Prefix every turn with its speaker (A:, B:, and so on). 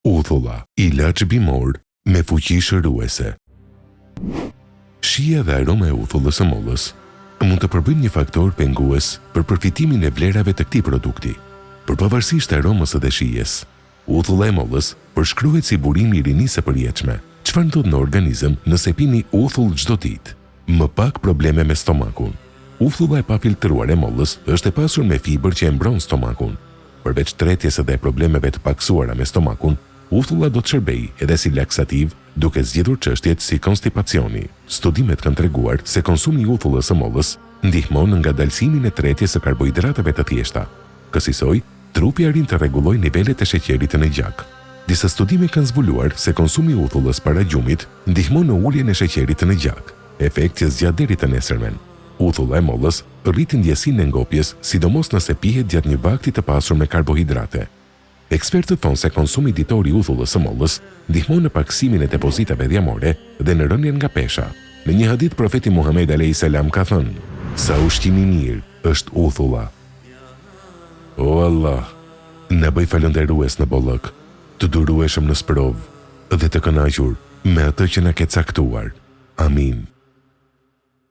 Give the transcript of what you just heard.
A: Uthulla, ilaç bimor me fuqi shëruese. Shija dhe aroma e uthullës së mollës mund të përbëjnë një faktor pengues për përfitimin e vlerave të këtij produkti. Përpavarësisht aromës dhe shijes, uthulla e mollës përshkruhet si burimi i rinisë së përjetshme. Çfarë ndodh në organizëm nëse pini uthull çdo ditë? Më pak probleme me stomakun. Uthulla e pafiltruar e mollës është e pasur me fibër që e mbron stomakun. Përveç tretjes dhe problemeve të paksuara me stomakun, uthulla do të shërbejë edhe si laksativ, duke zgjedhur çështjet si konstipacioni. Studimet kanë treguar se konsumi i uthullës së mollës ndihmon nga dalësimin e tretjes së karbohidrateve të thjeshta. Kësaj, trupi arrin të rregullojë nivelet e sheqerit në gjak. Disa studime kanë zbuluar se konsumi i uthullës para gjumit ndihmon në uljen e sheqerit në gjak, efekt që zgjat deri të nesërmen. Uthulla e mollës rrit ndjesinë e ngopjes, sidomos nëse pihet gjatë një vakti të pasur me karbohidrate. Ekspertët thonë se konsumi ditor i uthullës së mollës ndihmon në paksimin e depozitave dhjamore dhe në rënien nga pesha. Në një hadith profeti Muhammed a.s. ka thënë: "Sa ushqim i mirë është uthulla." O Allah, na bëj falënderues në bollëk, të durueshëm në sprov dhe të kënaqur me atë që na ke caktuar. Amin.